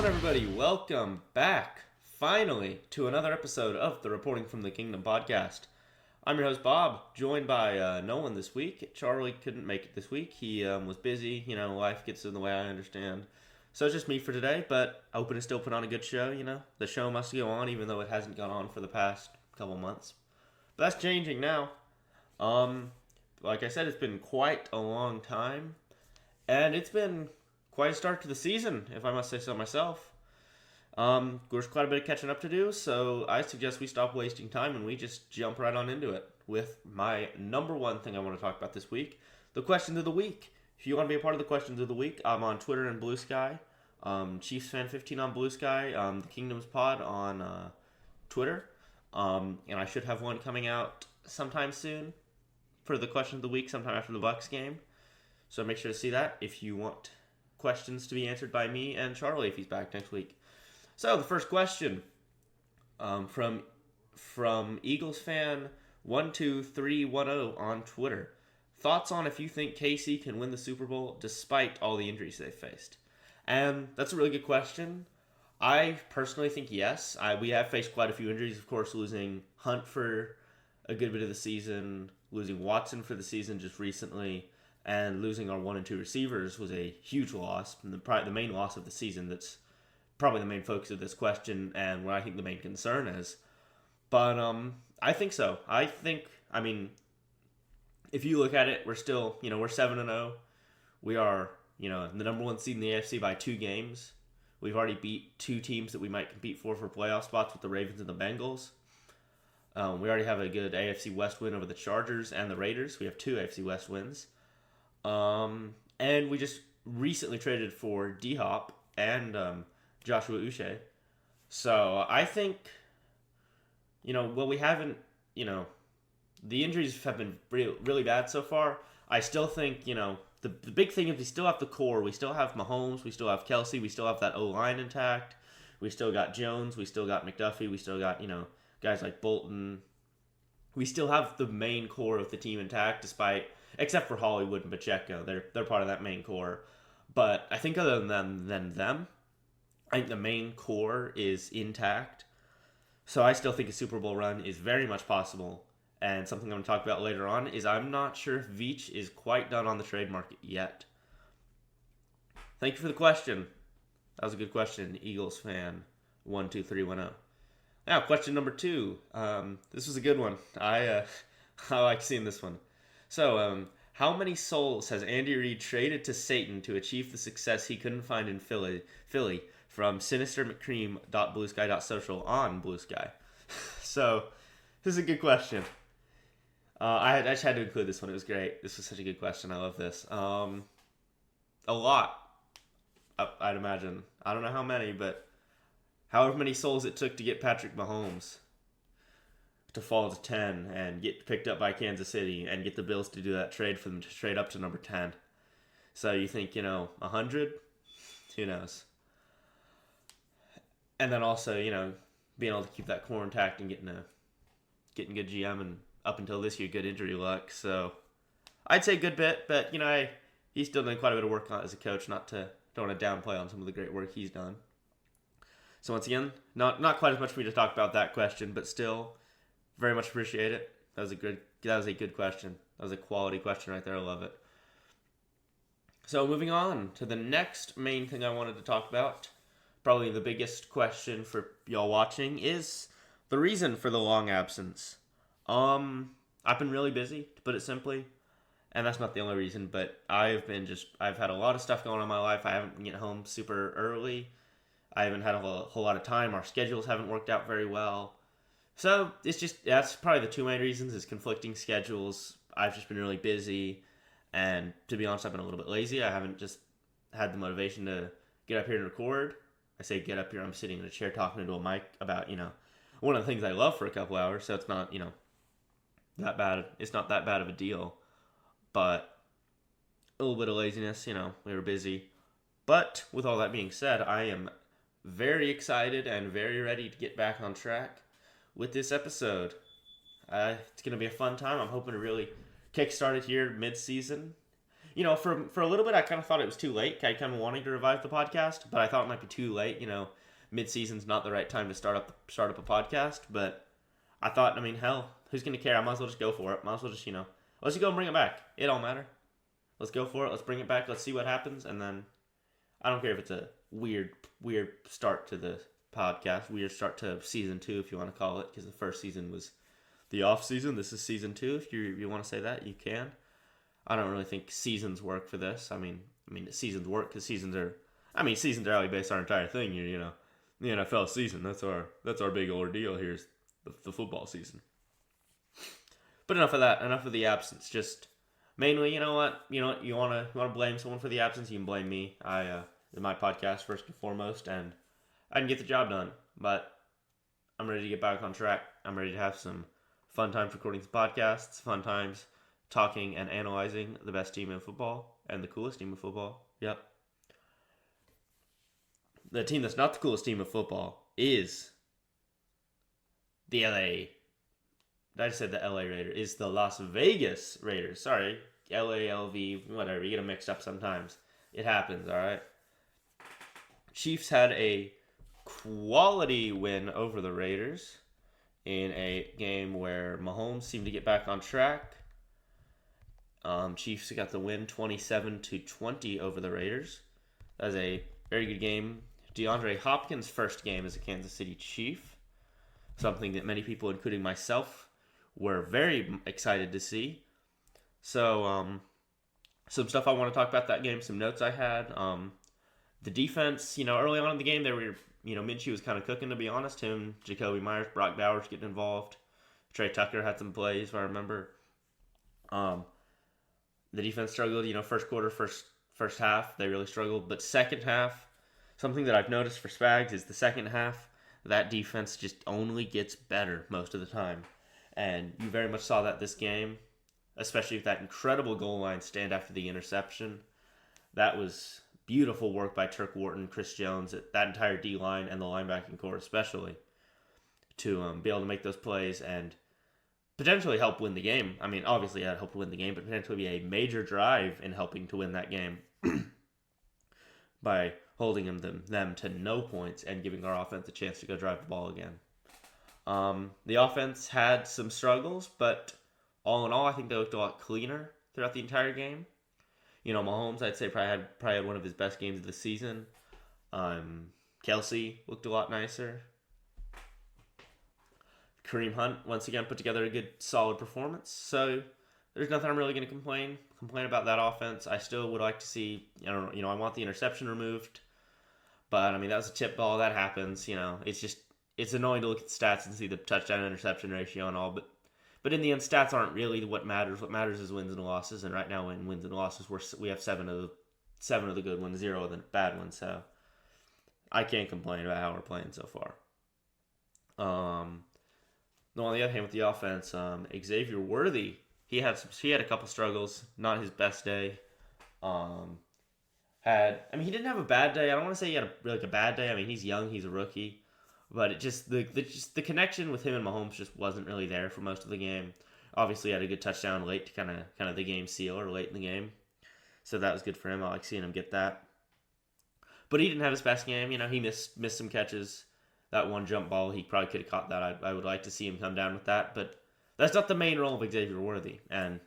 on, everybody? Welcome back, finally, to another episode of the Reporting from the Kingdom podcast. I'm your host, Bob, joined by no one this week. Charlie couldn't make it this week. He was busy. Life gets in the way, I understand. So it's just me for today, but hoping to still put on a good show, The show must go on, even though it hasn't gone on for the past couple months. But that's changing now. Like I said, it's been quite a long time, and it's been quite a start to the season, if I must say so myself. There's quite a bit of catching up to do, so I suggest we stop wasting time and we just jump right on into it with my number one thing I want to talk about this week, the questions of the week. If you want to be a part of the questions of the week, I'm on Twitter and Blue Sky, Chiefs Fan 15 on Blue Sky, the Kingdoms Pod on Twitter, and I should have one coming out sometime soon for the question of the week, sometime after the Bucks game. So make sure to see that if you want questions to be answered by me and Charlie if he's back next week. So the first question from Eagles fan 12310 on Twitter: thoughts on if you think KC can win the Super Bowl despite all the injuries they've faced? And that's a really good question. I personally think yes. We have faced quite a few injuries, of course, losing Hunt for a good bit of the season, losing Watson for the season just recently, and losing our 1 and 2 receivers was a huge loss, and the main loss of the season. That's probably the main focus of this question, and what I think the main concern is. But I think so. I mean, if you look at it, we're still, we're 7-0. We are, the number one seed in the AFC by 2 games. We've already beat 2 teams that we might compete for playoff spots with the Ravens and the Bengals. We already have a good AFC West win over the Chargers and the Raiders. We have 2 AFC West wins. And we just recently traded for D-Hop and Joshua Uche. So I think, we haven't, the injuries have been really bad so far. I still think, the big thing is we still have the core. We still have Mahomes. We still have Kelsey. We still have that O-line intact. We still got Jones. We still got McDuffie. We still got, guys like Bolton. We still have the main core of the team intact, except for Hollywood and Pacheco. They're part of that main core. But I think other than them, I think the main core is intact. So I still think a Super Bowl run is very much possible. And something I'm going to talk about later on is I'm not sure if Veach is quite done on the trade market yet. Thank you for the question. That was a good question, Eagles fan 12310. Now, question number 2. This was a good one. I like seeing this one. So, how many souls has Andy Reid traded to Satan to achieve the success he couldn't find in Philly? From sinistermccream.bluesky.social on Blue Sky. So, this is a good question. I just had to include this one. It was great. This was such a good question. I love this. A lot, I'd imagine. I don't know how many, but however many souls it took to get Patrick Mahomes to fall to 10 and get picked up by Kansas City and get the Bills to do that trade for them to trade up to number 10. So you think, 100? Who knows? And then also, being able to keep that core intact and getting good GM and up until this year, good injury luck. So I'd say a good bit, but, he's still done quite a bit of work on as a coach. Don't want to downplay on some of the great work he's done. So once again, not quite as much for me to talk about that question, but still very much appreciate it. That was a good question. That was a quality question right there. I love it. So moving on to the next main thing I wanted to talk about, probably the biggest question for y'all watching, is the reason for the long absence. I've been really busy, to put it simply, and that's not the only reason, but I've had a lot of stuff going on in my life. I haven't been getting home super early. I haven't had a whole lot of time. Our schedules haven't worked out very well. So that's probably the 2 main reasons, is conflicting schedules. I've just been really busy, and to be honest, I've been a little bit lazy. I haven't just had the motivation to get up here and record. I say get up here, I'm sitting in a chair talking into a mic about, one of the things I love for a couple hours, so it's not, that bad. It's not that bad of a deal, but a little bit of laziness, we were busy. But with all that being said, I am very excited and very ready to get back on track with this episode. It's going to be a fun time. I'm hoping to really kickstart it here mid-season. for a little bit, I kind of thought it was too late. I kind of wanted to revive the podcast, but I thought it might be too late. Mid-season's not the right time to start up a podcast. But I thought, hell, who's gonna care? I might as well just go for it. Might as well just, let's just go and bring it back. It don't matter. Let's go for it. Let's bring it back. Let's see what happens, and then I don't care if it's a weird start to the podcast, weird start to season 2, if you want to call it, because the first season was the off season. This is season 2. If you want to say that, you can. I don't really think seasons work for this. Seasons work because seasons are how we base our entire thing here. The NFL season. That's our big ordeal here is the football season. But enough of that. Enough of the absence. Just mainly, you know what? You want to blame someone for the absence? You can blame me. My podcast first and foremost, and I can get the job done. But I'm ready to get back on track. I'm ready to have some fun times recording some podcasts, fun times talking and analyzing the best team in football and the coolest team in football. Yep. The team that's not the coolest team in football is the I just said the LA Raiders. Is the Las Vegas Raiders. Sorry, LALV, whatever. You get them mixed up sometimes. It happens, all right? Chiefs had a quality win over the Raiders in a game where Mahomes seemed to get back on track. Chiefs got the win 27-20 over the Raiders. That was a very good game. DeAndre Hopkins' first game as a Kansas City Chief. Something that many people, including myself, were very excited to see. So, some stuff I want to talk about that game, some notes I had. The defense, early on in the game, they were, Minshew was kind of cooking, to be honest. Him, Jacoby Myers, Brock Bowers getting involved. Trey Tucker had some plays, if I remember. The defense struggled, first quarter, first half, they really struggled. But second half, something that I've noticed for Spags is the second half, that defense just only gets better most of the time. And you very much saw that this game, especially with that incredible goal line stand after the interception. That was beautiful work by Turk Wharton, Chris Jones, that entire D-line and the linebacking core especially, to be able to make those plays and potentially help win the game. Obviously that helped win the game, but potentially be a major drive in helping to win that game by holding them to no points and giving our offense a chance to go drive the ball again. The offense had some struggles, but all in all, I think they looked a lot cleaner throughout the entire game. Mahomes, I'd say, probably had one of his best games of the season. Kelsey looked a lot nicer. Kareem Hunt, once again, put together a good, solid performance. So, there's nothing I'm really going to complain about that offense. I still would like to see, I want the interception removed. But, that was a tip ball. That happens, it's annoying to look at the stats and see the touchdown-interception ratio and all. But in the end, stats aren't really what matters. What matters is wins and losses. And right now, in wins and losses, we have seven of the good ones, 0 of the bad ones. So, I can't complain about how we're playing so far. On the other hand, with the offense, Xavier Worthy, he had a couple struggles. Not his best day. He didn't have a bad day. I don't want to say he had a bad day. He's young, he's a rookie, but it just the connection with him and Mahomes just wasn't really there for most of the game. Obviously, he had a good touchdown late to kind of the game sealer late in the game, so that was good for him. I like seeing him get that. But he didn't have his best game. He missed some catches. That one jump ball, he probably could have caught that. I would like to see him come down with that, but that's not the main role of Xavier Worthy. And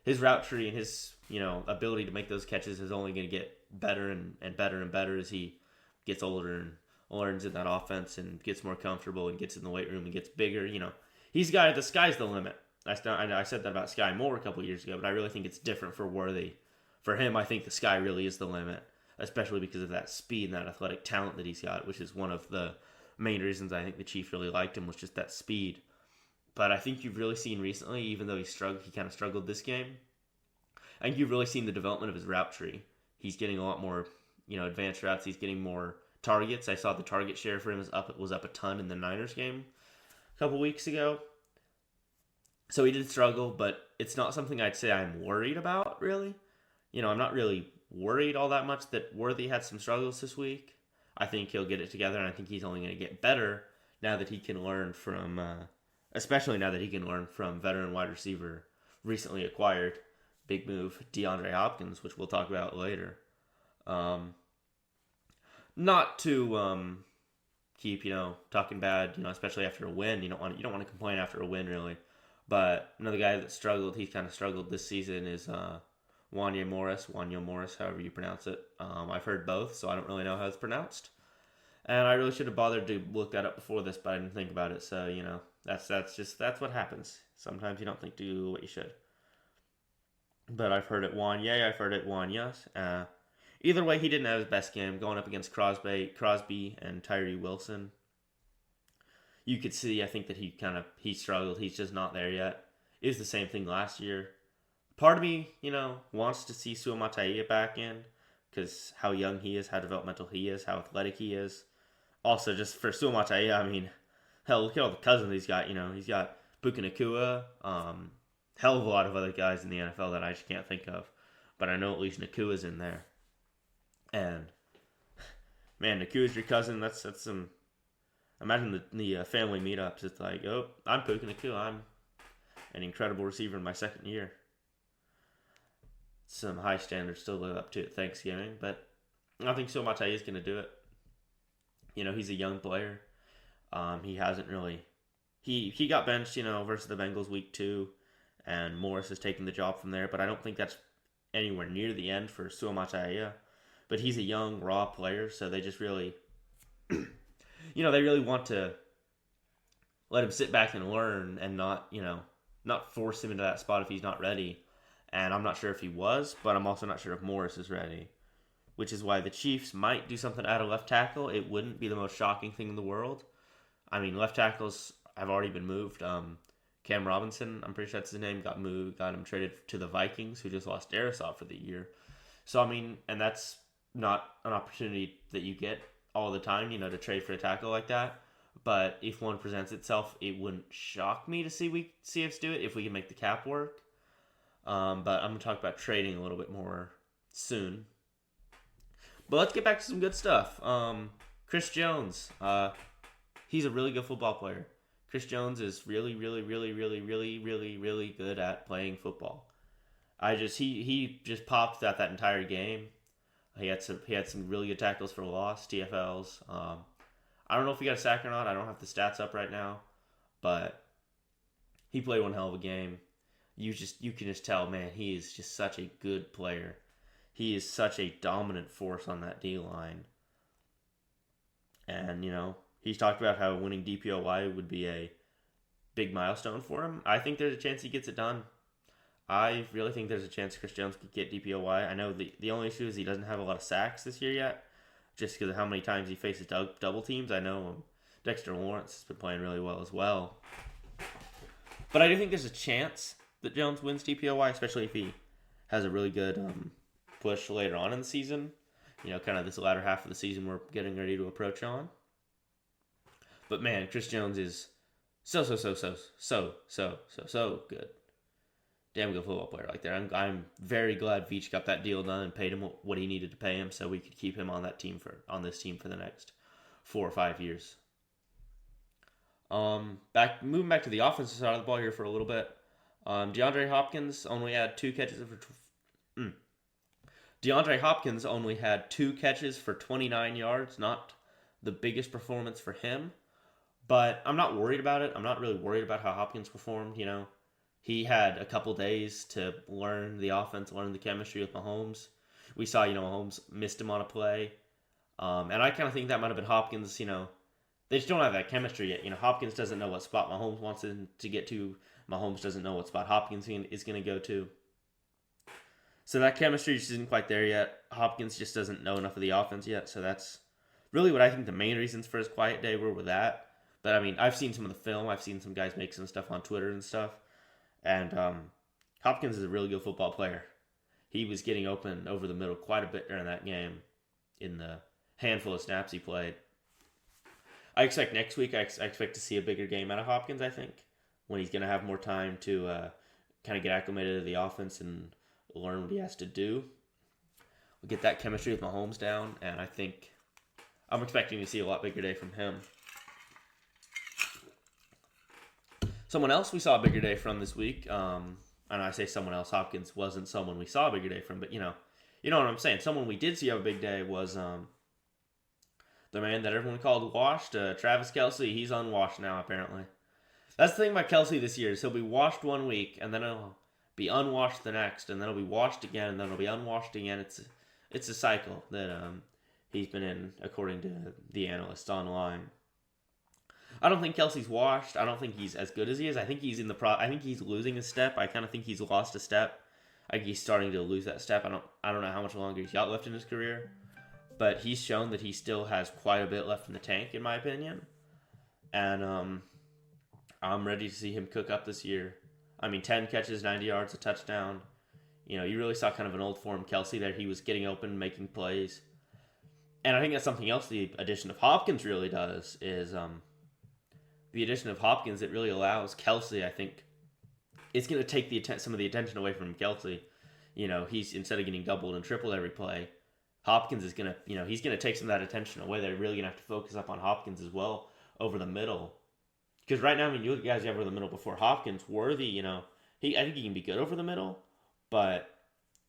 his route tree and his ability to make those catches is only going to get better and better and better as he gets older and learns in that offense and gets more comfortable and gets in the weight room and gets bigger. He's got the sky's the limit. I said that about Sky Moore a couple of years ago, but I really think it's different for Worthy. For him, I think the sky really is the limit, especially because of that speed and that athletic talent that he's got, which is one of the main reasons I think the Chiefs really liked him, was just that speed. But I think you've really seen recently, even though he kind of struggled this game, I think you've really seen the development of his route tree. He's getting a lot more, advanced routes. He's getting more targets. I saw the target share for him was up a ton in the Niners game a couple weeks ago. So he did struggle, but it's not something I'd say I'm worried about, really. I'm not really worried all that much that Worthy had some struggles this week. I think he'll get it together, and I think he's only going to get better now that he can learn from, especially now that he can learn from veteran wide receiver recently acquired, big move, DeAndre Hopkins, which we'll talk about later. Not to keep talking bad, especially after a win. You don't want to complain after a win, really. But another guy that struggled, he kind of struggled this season, is Wanya Morris, however you pronounce it. I've heard both, so I don't really know how it's pronounced. And I really should have bothered to look that up before this, but I didn't think about it. So that's what happens. Sometimes you don't think to do what you should. But I've heard it Wanya, I've heard it Wanyas. Either way, he didn't have his best game going up against Crosby and Tyree Wilson. You could see, I think that he struggled. He's just not there yet. It was the same thing last year. Part of me, wants to see Sua Mata'ia back in, because how young he is, how developmental he is, how athletic he is. Also, just for Sua Mata'ia, I mean, hell, look at all the cousins he's got. He's got Puka Nacua, hell of a lot of other guys in the NFL that I just can't think of. But I know at least Nakua's in there. And, man, Nakua's your cousin. That's some... Imagine the family meetups. It's like, oh, I'm Puka Nacua. I'm an incredible receiver in my second year. Some high standards still live up to at Thanksgiving, but I think Sua Mata'ia is going to do it. He's a young player. He hasn't really... He got benched, versus the Bengals week 2, and Morris has taken the job from there, but I don't think that's anywhere near the end for Sua Mata'ia. But he's a young, raw player, so they just really... they really want to let him sit back and learn and not force him into that spot if he's not ready. And I'm not sure if he was, but I'm also not sure if Morris is ready. Which is why the Chiefs might do something at a left tackle. It wouldn't be the most shocking thing in the world. I mean, left tackles have already been moved. Cam Robinson, I'm pretty sure that's his name, got him traded to the Vikings, who just lost Darisaw for the year. So, I mean, and that's not an opportunity that you get all the time, to trade for a tackle like that. But if one presents itself, it wouldn't shock me to see us do it if we can make the cap work. But I'm going to talk about trading a little bit more soon. But let's get back to some good stuff. Chris Jones, he's a really good football player. Chris Jones is really, really, really, really, really, really, really good at playing football. He just popped that entire game. He had some really good tackles for loss, TFLs. I don't know if he got a sack or not. I don't have the stats up right now, but he played one hell of a game. You can just tell, man, he is just such a good player. He is such a dominant force on that D-line. And, he's talked about how winning DPOY would be a big milestone for him. I think there's a chance he gets it done. I really think there's a chance Chris Jones could get DPOY. I know the only issue is he doesn't have a lot of sacks this year yet, just because of how many times he faces double teams. I know Dexter Lawrence has been playing really well as well. But I do think there's a chance that Jones wins DPOY, especially if he has a really good push later on in the season. Kind of this latter half of the season we're getting ready to approach on. But man, Chris Jones is so good. Damn good football player like there. I'm very glad Veach got that deal done and paid him what he needed to pay him, so we could keep him on this team for the next 4 or 5 years. Moving back to the offensive side of the ball here for a little bit. DeAndre Hopkins only had 2 catches for 29 yards. Not the biggest performance for him, but I'm not worried about it. I'm not really worried about how Hopkins performed. He had a couple days to learn the offense, learn the chemistry with Mahomes. We saw, Mahomes missed him on a play. And I kind of think that might have been Hopkins, they just don't have that chemistry yet. Hopkins doesn't know what spot Mahomes wants him to get to. Mahomes doesn't know what spot Hopkins is going to go to. So that chemistry just isn't quite there yet. Hopkins just doesn't know enough of the offense yet. So that's really what I think the main reasons for his quiet day were with that. But, I mean, I've seen some of the film. I've seen some guys make some stuff on Twitter and stuff. And Hopkins is a really good football player. He was getting open over the middle quite a bit during that game in the handful of snaps he played. I expect next week, I expect to see a bigger game out of Hopkins, I think, when he's going to have more time to kind of get acclimated to the offense and learn what he has to do. We'll get that chemistry with Mahomes down, and I think I'm expecting to see a lot bigger day from him. Someone else we saw a bigger day from this week, and I say someone else, Hopkins wasn't someone we saw a bigger day from, but you know what I'm saying. Someone we did see have a big day was the man that everyone called washed, Travis Kelce. He's unwashed now apparently. That's the thing about Kelce this year is he'll be washed one week and then he'll be unwashed the next, and then he'll be washed again, and then he'll be unwashed again. It's a cycle that he's been in, according to the analysts online. I don't think Kelce's washed. I don't think he's as good as he is. I think he's in the I think he's losing a step. I kind of think he's lost a step. I think he's starting to lose that step. I don't know how much longer he's got left in his career, but he's shown that he still has quite a bit left in the tank, in my opinion. And I'm ready to see him cook up this year. I mean, 10 catches, 90 yards, a touchdown. You know, you really saw kind of an old form Kelce there. He was getting open, making plays. And I think that's something else the addition of Hopkins really does is the addition of Hopkins, it really allows Kelce, I think, it's going to take some of the attention away from Kelce. You know, he's, instead of getting doubled and tripled every play, Hopkins is going to, he's going to take some of that attention away. They're really going to have to focus up on Hopkins as well over the middle. Because right now, I mean, you look at guys you have over the middle before Hopkins, Worthy, I think he can be good over the middle, but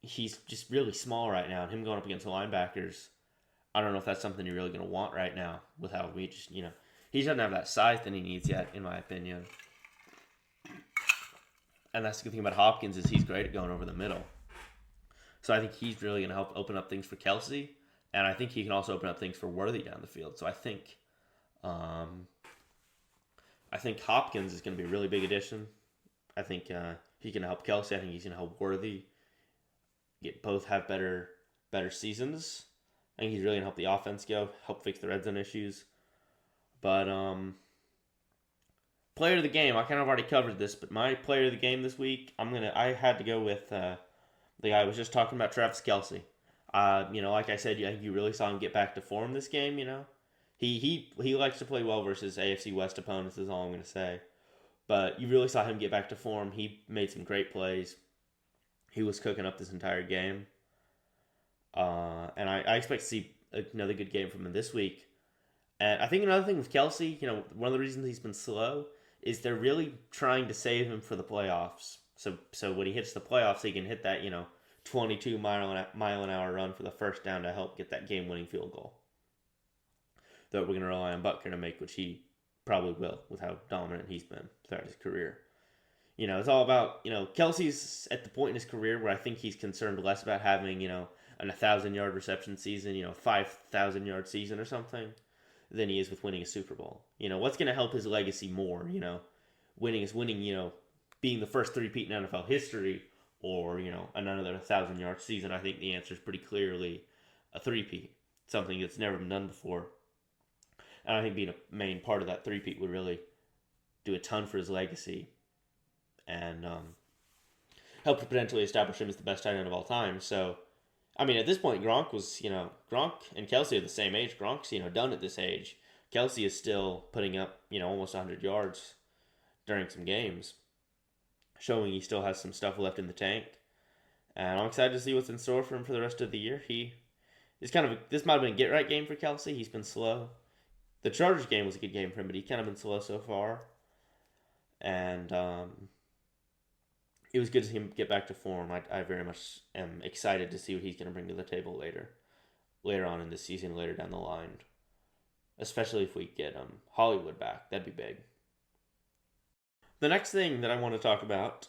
he's just really small right now. And him going up against the linebackers, I don't know if that's something you're really going to want right now with how we just, he doesn't have that size that he needs yet, in my opinion. And that's the good thing about Hopkins is he's great at going over the middle. So I think he's really going to help open up things for Kelce, and I think he can also open up things for Worthy down the field. So I think Hopkins is going to be a really big addition. I think he can help Kelce. I think he's going to help Worthy both have better seasons. I think he's really going to help the offense help fix the red zone issues. But player of the game, I kind of already covered this, but my player of the game this week, I had to go with the guy I was just talking about, Travis Kelce. Like I said, you really saw him get back to form this game. He likes to play well versus AFC West opponents, is all I'm going to say. But you really saw him get back to form. He made some great plays. He was cooking up this entire game. And I expect to see another good game from him this week. And I think another thing with Kelce, one of the reasons he's been slow is they're really trying to save him for the playoffs. So when he hits the playoffs, he can hit that, 22 mile an hour run for the first down to help get that game-winning field goal that we're going to rely on Butker to make, which he probably will with how dominant he's been throughout his career. It's all about, Kelce's at the point in his career where I think he's concerned less about having, an 1,000-yard reception season, 5,000-yard season or something, than he is with winning a Super Bowl. What's going to help his legacy more? Winning, being the first three-peat in NFL history, or, another 1,000-yard season. I think the answer is pretty clearly a three-peat, something that's never been done before. And I think being a main part of that three-peat would really do a ton for his legacy and help to potentially establish him as the best tight end of all time. So, I mean, at this point, Gronk and Kelce are the same age. Gronk's, done at this age. Kelce is still putting up, almost 100 yards during some games, showing he still has some stuff left in the tank. And I'm excited to see what's in store for him for the rest of the year. This might have been a get-right game for Kelce. He's been slow. The Chargers game was a good game for him, but he's kind of been slow so far. And it was good to see him get back to form. I very much am excited to see what he's going to bring to the table later on in this season, later down the line. Especially if we get Hollywood back. That'd be big. The next thing that I want to talk about,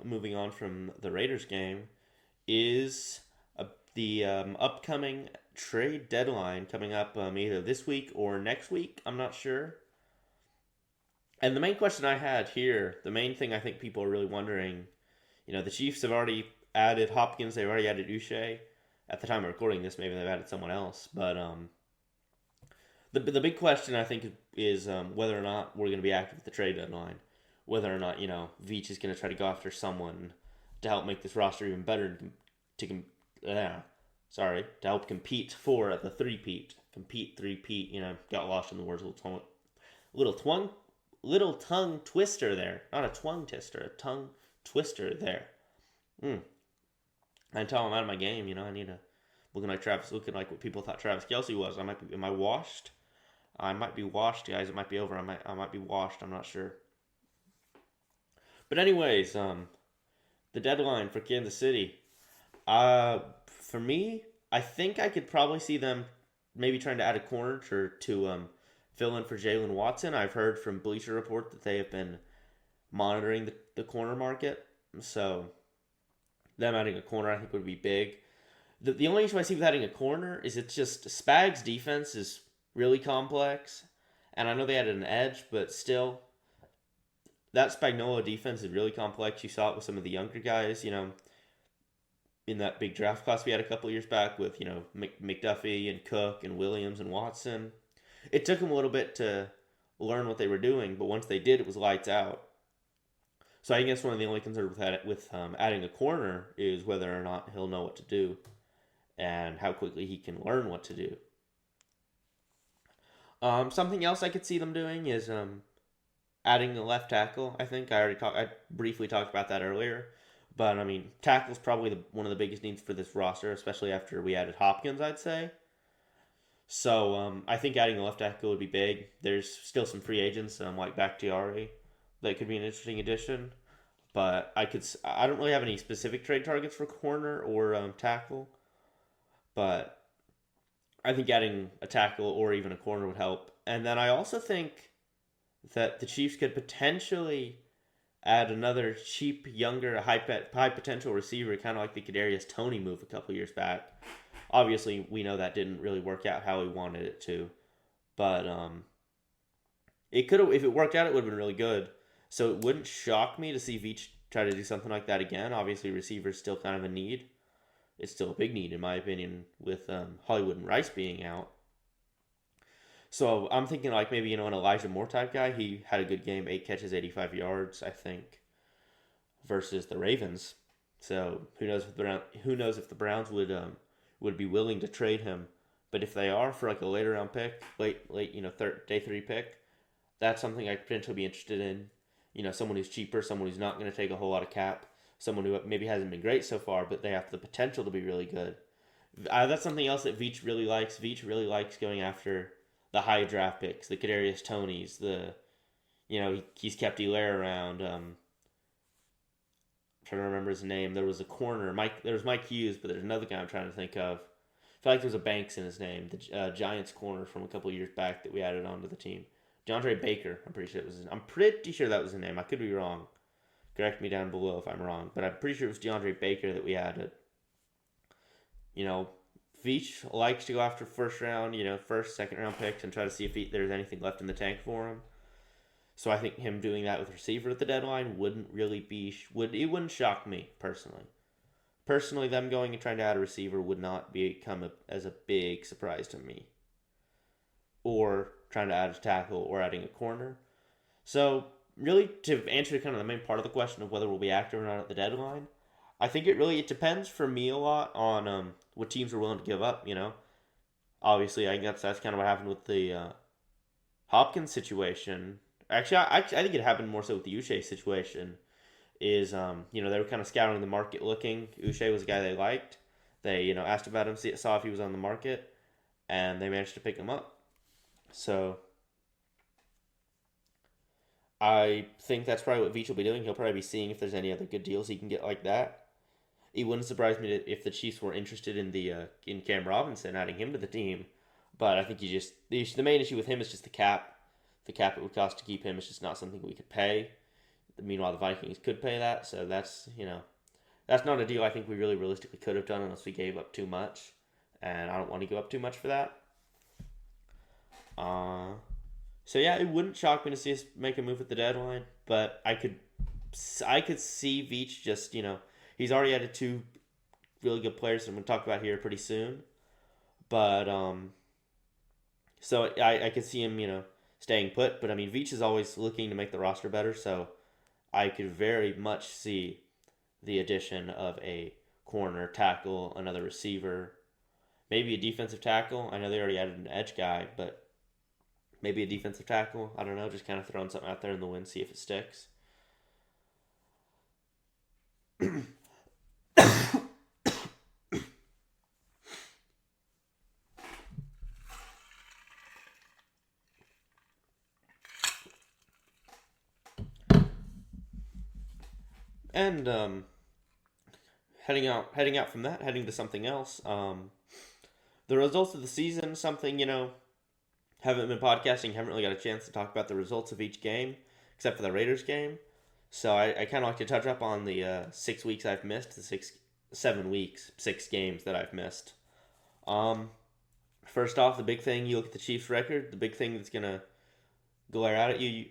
moving on from the Raiders game, is the upcoming trade deadline coming up either this week or next week. I'm not sure. And the main question I had here, the main thing I think people are really wondering, the Chiefs have already added Hopkins, they've already added Uche. At the time of recording this, maybe they've added someone else. But the big question, I think, is whether or not we're going to be active at the trade deadline. Whether or not, Veach is going to try to go after someone to help make this roster even better to help compete for the three-peat. Compete three-peat, got lost in the words, little tongue twister there. Not a twang twister, a tongue twister there. I tell I'm out of my game, I need to looking like what people thought Travis Kelce was. Am I washed? I might be washed, guys. It might be over. I might be washed. I'm not sure. But anyways, The deadline for Kansas City. For me, I think I could probably see them maybe trying to add a corner to fill in for Jalen Watson. I've heard from Bleacher Report that they have been monitoring the corner market. So them adding a corner, I think, would be big. The only issue I see with adding a corner is it's just Spag's defense is really complex. And I know they added an edge, but still, that Spagnuolo defense is really complex. You saw it with some of the younger guys, in that big draft class we had a couple years back with, McDuffie and Cook and Williams and Watson. It took them a little bit to learn what they were doing, but once they did, it was lights out. So I guess one of the only concerns with adding a corner is whether or not he'll know what to do and how quickly he can learn what to do. Something else I could see them doing is adding a left tackle. I briefly talked about that earlier, but I mean tackle's probably one of the biggest needs for this roster, especially after we added Hopkins. I'd say. So I think adding a left tackle would be big. There's still some free agents like Bakhtiari that could be an interesting addition, but I don't really have any specific trade targets for corner or tackle, but I think adding a tackle or even a corner would help. And then I also think that the Chiefs could potentially add another cheap, younger, high potential receiver, kind of like the Kadarius Toney move a couple years back. Obviously, we know that didn't really work out how we wanted it to, but it could have. If it worked out, it would have been really good. So it wouldn't shock me to see Veach try to do something like that again. Obviously, receivers still kind of a need. It's still a big need, in my opinion, with Hollywood and Rice being out. So I'm thinking like maybe an Elijah Moore type guy. He had a good game, 8 catches, 85 yards, I think, versus the Ravens. So who knows if the Browns would be willing to trade him. But if they are for like a later round pick, late day 3 pick, that's something I could potentially be interested in. Someone who's cheaper, someone who's not going to take a whole lot of cap, someone who maybe hasn't been great so far, but they have the potential to be really good. That's something else that Veach really likes. Veach really likes going after the high draft picks, the Kadarius Tonys, he's kept Elaire around. I'm trying to remember his name. There was a corner, There was Mike Hughes, but there's another guy I'm trying to think of. I feel like there's a Banks in his name, the Giants corner from a couple years back that we added onto the team. DeAndre Baker, I'm pretty sure that was his name. I could be wrong. Correct me down below if I'm wrong, but I'm pretty sure it was DeAndre Baker that we added. Veach likes to go after first round, first, second round picks and try to see if there's anything left in the tank for him. So I think him doing that with receiver at the deadline wouldn't wouldn't shock me personally. Personally, them going and trying to add a receiver would not become as a big surprise to me. Or trying to add a tackle or adding a corner. So really, to answer kind of the main part of the question of whether we'll be active or not at the deadline, I think it depends for me a lot on what teams are willing to give up. Obviously, I guess that's kind of what happened with the Hopkins situation. Actually, I think it happened more so with the Uche situation. Is they were kind of scouting the market, looking. Uche was a guy they liked. They asked about him, saw if he was on the market, and they managed to pick him up. So I think that's probably what Veach will be doing. He'll probably be seeing if there's any other good deals he can get like that. It wouldn't surprise me if the Chiefs were interested in Cam Robinson, adding him to the team. But I think the main issue with him is just the cap. The cap it would cost to keep him is just not something we could pay. Meanwhile, the Vikings could pay that, so that's not a deal I think we really realistically could have done unless we gave up too much, and I don't want to give up too much for that. So yeah, it wouldn't shock me to see us make a move at the deadline, but I could see Veach just he's already added 2 really good players that I'm going to talk about here pretty soon, but so I could see him staying put, but I mean Veach is always looking to make the roster better, so I could very much see the addition of a corner, tackle, another receiver, maybe a defensive tackle. I know they already added an edge guy, but maybe a defensive tackle. I don't know, just kind of throwing something out there in the wind, see if it sticks. And heading out from that, heading to something else. The results of the season, something haven't been podcasting, haven't really got a chance to talk about the results of each game, except for the Raiders game. So I kind of like to touch up on the 6 weeks I've missed, the 7 weeks, 6 games that I've missed. First off, the big thing, you look at the Chiefs' record. The big thing that's gonna glare out at you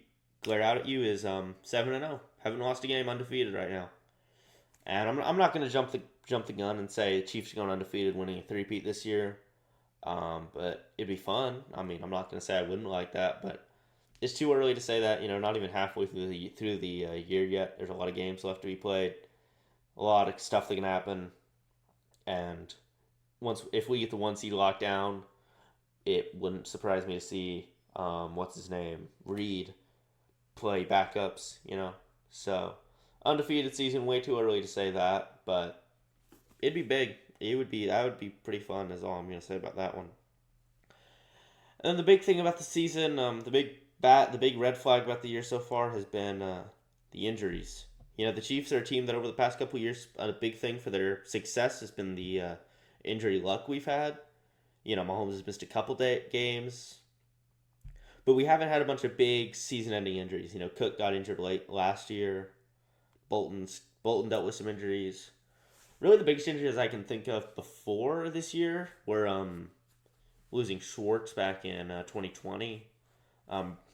is 7-0. Haven't lost a game, undefeated right now. And I'm not gonna jump the gun and say the Chiefs are going undefeated, winning a three-peat this year. But it'd be fun. I mean, I'm not gonna say I wouldn't like that, but it's too early to say that. Not even halfway through the year yet. There's a lot of games left to be played, a lot of stuff that can happen, and if we get the 1 seed locked down, it wouldn't surprise me to see what's his name, Reed, play backups. So undefeated season, way too early to say that, but it'd be big. That would be pretty fun. Is all I'm gonna say about that one. And then the big thing about the season, the big red flag about the year so far has been the injuries. The Chiefs are a team that over the past couple of years, a big thing for their success has been the injury luck we've had. Mahomes has missed a couple games, but we haven't had a bunch of big season-ending injuries. Cook got injured late last year. Bolton dealt with some injuries. Really, the biggest injuries I can think of before this year were losing Schwartz back in 2020,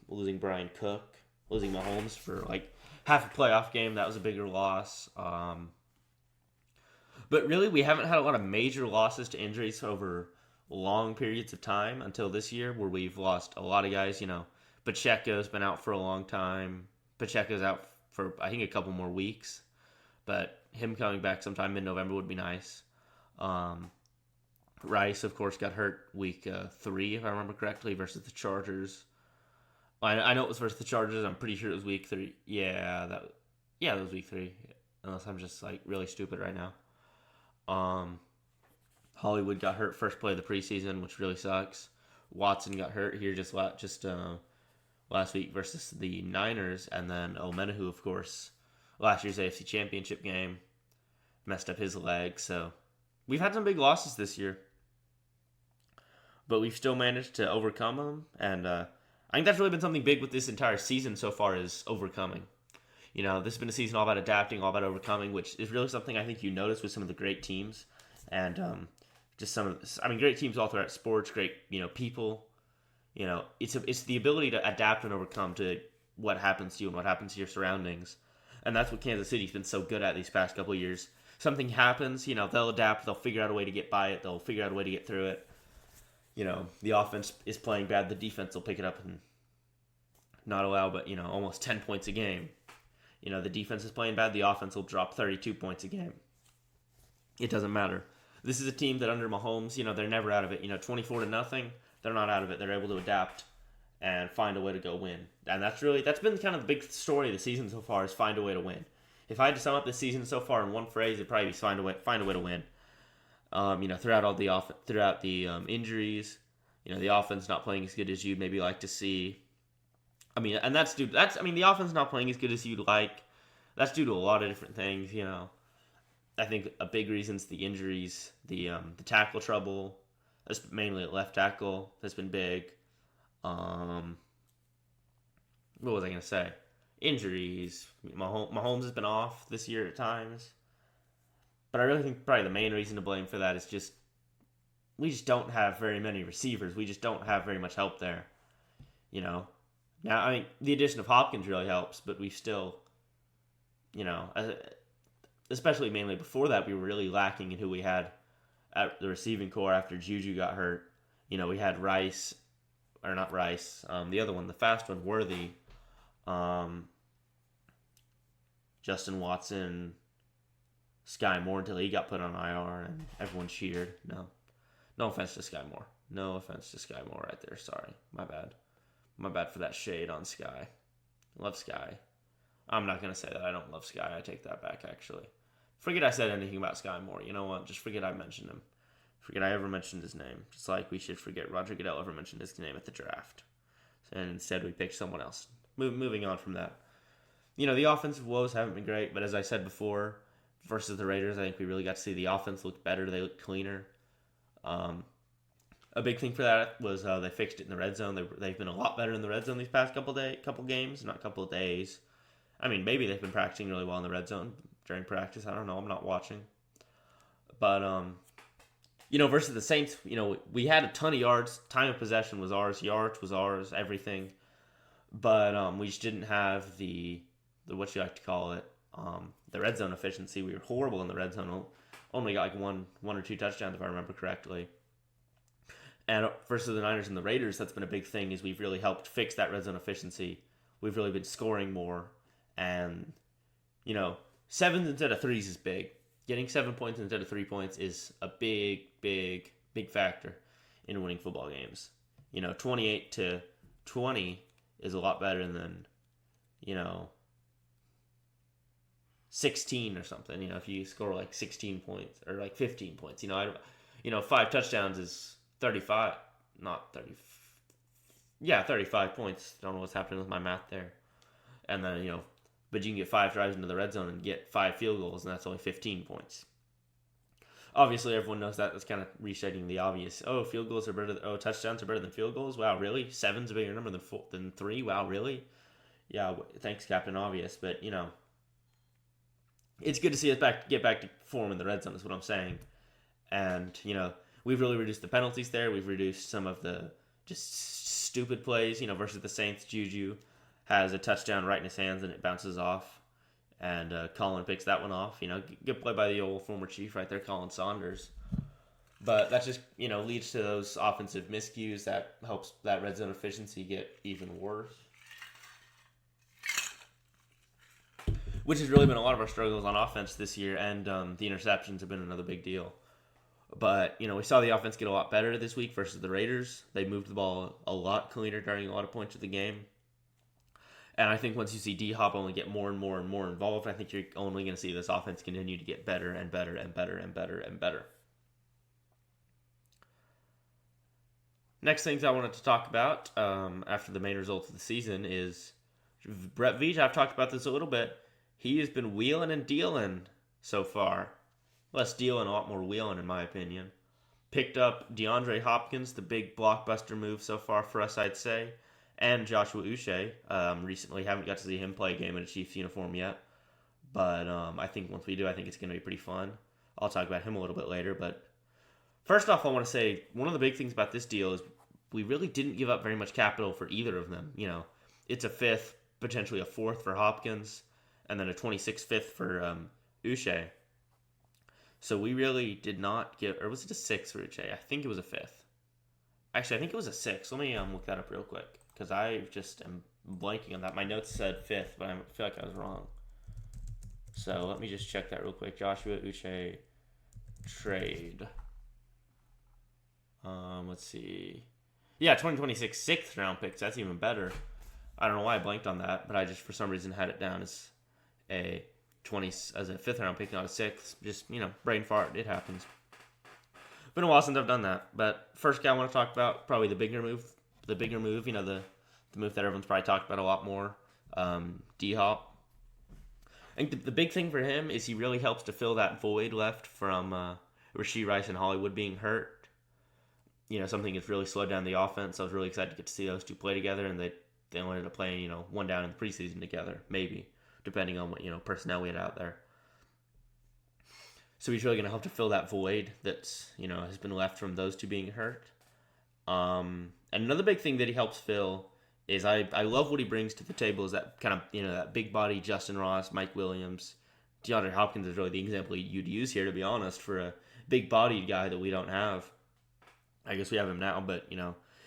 losing Brian Cook, losing Mahomes for like half a playoff game. That was a bigger loss. But really, we haven't had a lot of major losses to injuries over long periods of time until this year, where we've lost a lot of guys. Pacheco's been out for a long time. Pacheco's out for, I think, a couple more weeks. But him coming back sometime mid-November would be nice. Rice, of course, got hurt week 3, if I remember correctly, versus the Chargers. I know it was versus the Chargers. I'm pretty sure it was week 3. Yeah, that was week 3. Unless I'm just like really stupid right now. Hollywood got hurt first play of the preseason, which really sucks. Watson got hurt here just last week versus the Niners, and then Omenahu, of course, last year's AFC Championship game, messed up his leg. So we've had some big losses this year, but we've still managed to overcome them, and I think that's really been something big with this entire season so far, is overcoming. This has been a season all about adapting, all about overcoming, which is really something I think you notice with some of the great teams, and just great teams all throughout sports, great people. It's the ability to adapt and overcome to what happens to you and what happens to your surroundings, and that's what Kansas City's been so good at these past couple of years. Something happens, they'll adapt, they'll figure out a way to get by it, they'll figure out a way to get through it. The offense is playing bad, the defense will pick it up and not allow, but almost 10 points a game. The defense is playing bad, the offense will drop 32 points a game. It doesn't matter. This is a team that under Mahomes, they're never out of it. 24-0, they're not out of it. They're able to adapt and find a way to go win. And that's been kind of the big story of the season so far, is find a way to win. If I had to sum up the season so far in one phrase, it'd probably be find a way to win. Throughout the injuries, the offense not playing as good as you'd maybe like to see. The offense not playing as good as you'd like. That's due to a lot of different things. I think a big reason is the injuries, the tackle trouble. That's mainly at left tackle. That's been big. What was I going to say? Injuries. Mahomes has been off this year at times. But I really think probably the main reason to blame for that is just we just don't have very many receivers. We just don't have very much help there. Now, the addition of Hopkins really helps, but we still, especially mainly before that, we were really lacking in who we had at the receiving core after Juju got hurt. We had Rice, or not Rice, the other one, the fast one, Worthy, Justin Watson, Sky Moore until he got put on IR and everyone cheered. No offense to Sky Moore. No offense to Sky Moore right there. Sorry. My bad. My bad for that shade on Sky. Love Sky. I'm not going to say that I don't love Sky. I take that back, actually. Forget I said anything about Sky Moore. You know what? Just forget I mentioned him. Forget I ever mentioned his name. Just like we should forget Roger Goodell ever mentioned his name at the draft. And instead we picked someone else. Moving on from that. The offensive woes haven't been great, but as I said before, versus the Raiders, I think we really got to see the offense look better. They looked cleaner. A big thing for that was they fixed it in the red zone. They've been a lot better in the red zone these past couple games, not couple of days. I mean, maybe they've been practicing really well in the red zone during practice. I don't know. I'm not watching. But, versus the Saints, we had a ton of yards. Time of possession was ours. Yards was ours. Everything. But we just didn't have the what you like to call it, the red zone efficiency. We were horrible in the red zone. Only got like one or two touchdowns, if I remember correctly. And versus the Niners and the Raiders, that's been a big thing, is we've really helped fix that red zone efficiency. We've really been scoring more. And, 7s instead of 3s is big. Getting 7 points instead of 3 points is a big, big, big factor in winning football games. 28-20 is a lot better than, 16 or something. If you score like 16 points or like 15 points, 5 touchdowns is 35, not 30. Yeah, 35 points. Don't know what's happening with my math there. And then, but you can get 5 drives into the red zone and get 5 field goals, and that's only 15 points. Obviously, everyone knows that. That's kind of restating the obvious. Oh, field goals are better. Touchdowns are better than field goals. Wow, really? 7's a bigger number than 3. Wow, really? Yeah. Thanks, Captain Obvious. But it's good to see us get back to form in the red zone. Is what I'm saying. And we've really reduced the penalties there. We've reduced some of the just stupid plays. Versus the Saints, Juju has a touchdown right in his hands and it bounces off. And Colin picks that one off. Good play by the old former Chief right there, Colin Saunders. But that just, leads to those offensive miscues that helps that red zone efficiency get even worse. Which has really been a lot of our struggles on offense this year. And the interceptions have been another big deal. But, we saw the offense get a lot better this week versus the Raiders. They moved the ball a lot cleaner during a lot of points of the game. And I think once you see D-Hop only get more and more and more involved, I think you're only going to see this offense continue to get better and better and better and better and better. Next things I wanted to talk about after the main results of the season is Brett Veach. I've talked about this a little bit. He has been wheeling and dealing so far. Less dealing, a lot more wheeling, in my opinion. Picked up DeAndre Hopkins, the big blockbuster move so far for us, I'd say. And Joshua Uche. Recently, haven't got to see him play a game in a Chiefs uniform yet. But I think once we do, I think it's going to be pretty fun. I'll talk about him a little bit later. But first off, I want to say one of the big things about this deal is we really didn't give up very much capital for either of them. It's a 5th, potentially a 4th for Hopkins, and then a 26th 5th for Uche. So we really did not give, or was it a 6th for Uche? I think it was a 5th. Actually, I think it was a 6th. Let me look that up real quick, because I just am blanking on that. My notes said 5th, but I feel like I was wrong. So let me just check that real quick. Joshua Uche trade. Let's see. Yeah, 2026 6th round picks. That's even better. I don't know why I blanked on that, but I just for some reason had it down as a 5th round pick, not a 6th. Just, brain fart. It happens. Been a while since I've done that. But first guy I want to talk about, probably the bigger move. The move that everyone's probably talked about a lot more. D-Hop. I think the big thing for him is he really helps to fill that void left from Rashee Rice and Hollywood being hurt. Something that's really slowed down the offense. I was really excited to get to see those two play together, and they ended up playing, one down in the preseason together, maybe, depending on what, personnel we had out there. So he's really going to help to fill that void that's, has been left from those two being hurt. And another big thing that he helps fill is I love what he brings to the table is that kind of, that big body Justin Ross, Mike Williams. DeAndre Hopkins is really the example you'd use here, to be honest, for a big-bodied guy that we don't have. I guess we have him now, but,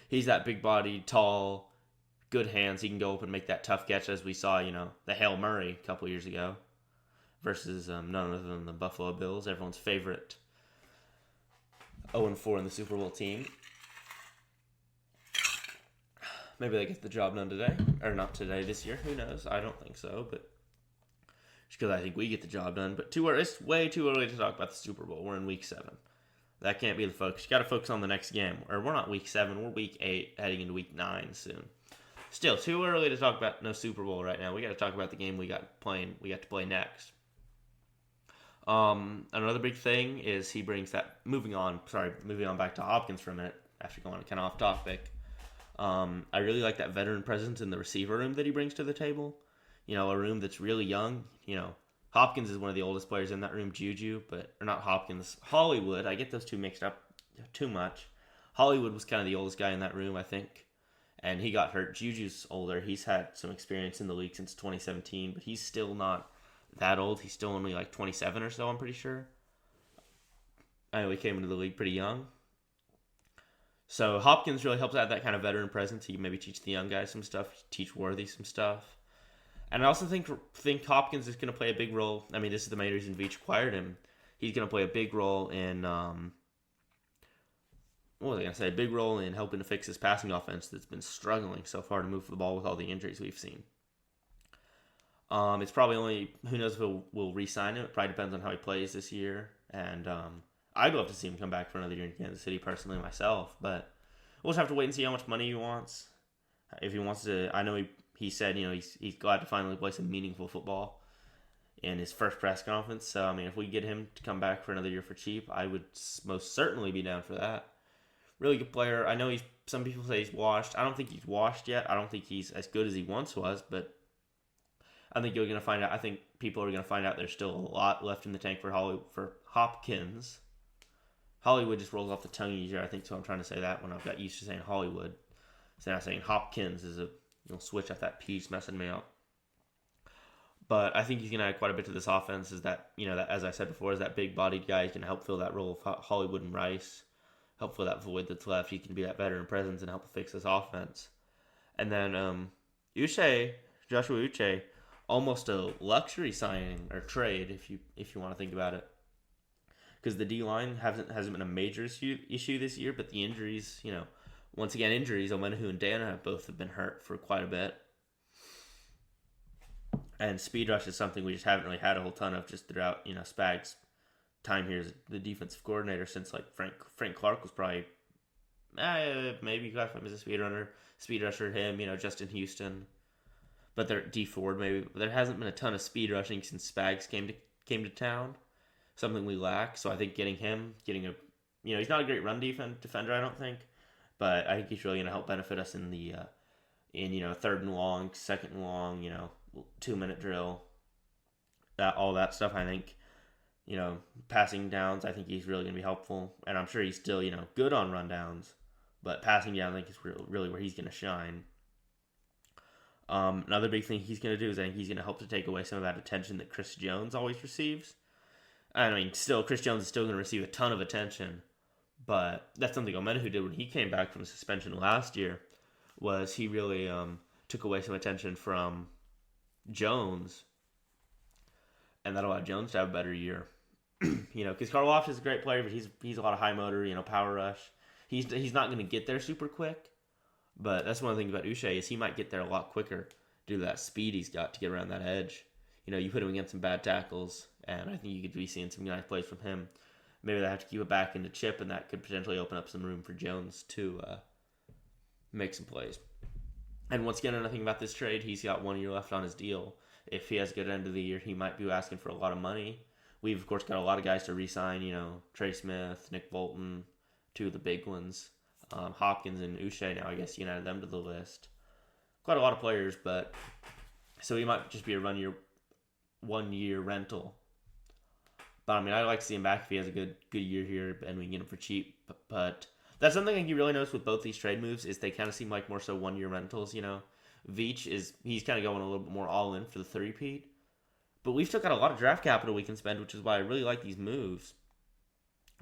he's that big-bodied, tall, good hands. He can go up and make that tough catch, as we saw, the Hail Murray a couple years ago versus none other than the Buffalo Bills, everyone's favorite 0-4 in the Super Bowl team. Maybe they get the job done today. Or not today, this year. Who knows? I don't think so, but just because I think we get the job done. But it's way too early to talk about the Super Bowl. We're in Week 7. That can't be the focus. You got to focus on the next game. Or we're not Week 7. We're Week 8, heading into Week 9 soon. Still, too early to talk about no Super Bowl right now. We got to talk about the game we got to play next. Another big thing is he brings that. Moving on back to Hopkins for a minute after going kind of off topic. I really like that veteran presence in the receiver room that he brings to the table. A room that's really young. Hopkins is one of the oldest players in that room, Juju, or not Hopkins, Hollywood. I get those two mixed up too much. Hollywood was kind of the oldest guy in that room, I think, and he got hurt. Juju's older. He's had some experience in the league since 2017, but he's still not that old. He's still only like 27 or so, I'm pretty sure. I know he came into the league pretty young. So Hopkins really helps add that kind of veteran presence. He can maybe teach the young guys some stuff, teach Worthy some stuff. And I also think Hopkins is going to play a big role. I mean, this is the main reason Veach acquired him. He's going to play a big role in, what was I going to say? A big role in helping to fix his passing offense that's been struggling so far to move the ball with all the injuries we've seen. It's probably only, who knows if we'll re-sign him. It probably depends on how he plays this year. And I'd love to see him come back for another year in Kansas City personally myself. But we'll just have to wait and see how much money he wants. If he wants to, I know he said, he's glad to finally play some meaningful football in his first press conference. So, I mean, if we get him to come back for another year for cheap, I would most certainly be down for that. Really good player. I know some people say he's washed. I don't think he's washed yet. I don't think he's as good as he once was, but I think you're going to find out. I think people are going to find out there's still a lot left in the tank for Hopkins. Hollywood just rolls off the tongue easier. I think so. I'm trying to say that when I've got used to saying Hollywood. So now saying Hopkins is a switch up that P's messing me up. But I think he's going to add quite a bit to this offense. Is that that, as I said before, is that big-bodied guy. He can help fill that role of Hollywood and Rice. Help fill that void that's left. He can be that veteran presence and help fix this offense. And then Joshua Uche, almost a luxury signing or trade if you want to think about it, because the D line hasn't been a major issue this year, but the injuries, once again injuries. Omenihu and Dana both have been hurt for quite a bit, and speed rush is something we just haven't really had a whole ton of just throughout Spag's time here as the defensive coordinator since like Frank Clark was probably maybe classified as a speed rusher. Him, Justin Houston. But they're D Ford maybe. There hasn't been a ton of speed rushing since Spags came to town. Something we lack. So I think getting he's not a great run defender, I don't think, but I think he's really going to help benefit us in the third and long, second and long, 2-minute drill, all that stuff. I think passing downs. I think he's really going to be helpful, and I'm sure he's still good on rundowns, but passing down I think is really where he's going to shine. Another big thing he's going to do is I think he's going to help to take away some of that attention that Chris Jones always receives. I mean, still, Chris Jones is still going to receive a ton of attention, but that's something Omenihu did when he came back from suspension last year, was he really took away some attention from Jones, and that allowed Jones to have a better year. Because Karloff is a great player, but he's a lot of high motor, power rush. He's not going to get there super quick. But that's one of the things about Uche is he might get there a lot quicker due to that speed he's got to get around that edge. You put him against some bad tackles, and I think you could be seeing some nice plays from him. Maybe they have to keep it back into Chip, and that could potentially open up some room for Jones to make some plays. And once again, another thing about this trade, he's got 1 year left on his deal. If he has a good end of the year, he might be asking for a lot of money. We've, of course, got a lot of guys to re-sign, Trey Smith, Nick Bolton, two of the big ones. Hopkins and Uche now, I guess you can add them to the list. Quite a lot of players, but so he might just be a 1 year rental. But I mean, I'd like to see him back if he has a good year here and we can get him for cheap. But that's something you really notice with both these trade moves is they kind of seem like more so 1 year rentals. Veach he's kind of going a little bit more all in for the three-peat. But we've still got a lot of draft capital we can spend, which is why I really like these moves.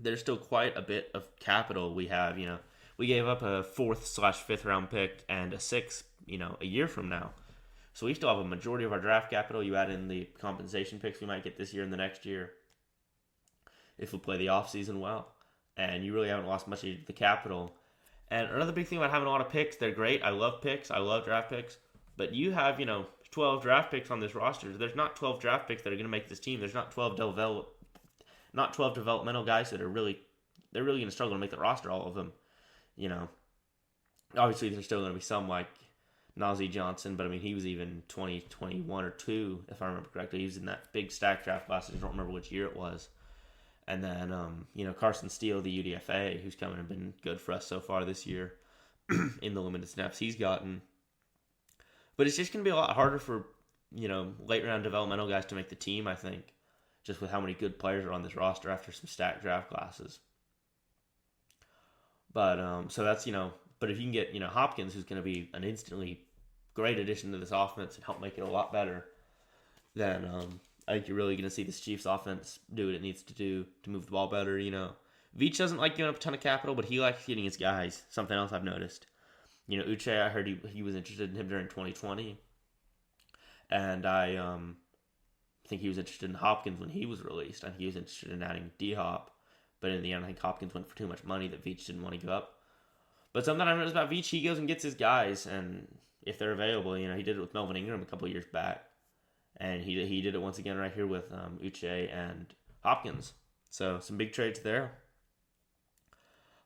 There's still quite a bit of capital we have, We gave up a 4th/5th round pick and a 6th, a year from now. So we still have a majority of our draft capital. You add in the compensation picks we might get this year and the next year if we play the offseason well. And you really haven't lost much of the capital. And another big thing about having a lot of picks, they're great. I love picks. I love draft picks. But you have, 12 draft picks on this roster. There's not 12 draft picks that are going to make this team. There's not 12 developmental guys that are really going to struggle to make the roster, all of them. Obviously there's still going to be some like Najee Johnson, but I mean, he was even 2021 or 2, if I remember correctly. He was in that big stack draft class. I don't remember which year it was. And then, Carson Steele, the UDFA, who's coming and been good for us so far this year in the limited snaps he's gotten. But it's just going to be a lot harder for, late round developmental guys to make the team, I think, just with how many good players are on this roster after some stacked draft classes. But, so that's, but if you can get, Hopkins, who's going to be an instantly great addition to this offense and help make it a lot better, then I think you're really going to see this Chiefs offense do what it needs to do to move the ball better. Veach doesn't like giving up a ton of capital, but he likes getting his guys. Something else I've noticed. Uche, I heard he was interested in him during 2020. And I think he was interested in Hopkins when he was released. I think he was interested in adding D-Hop. But in the end, I think Hopkins went for too much money that Veach didn't want to give up. But something I've noticed about Veach, he goes and gets his guys. And if they're available, he did it with Melvin Ingram a couple of years back. And he did it once again right here with Uche and Hopkins. So some big trades there.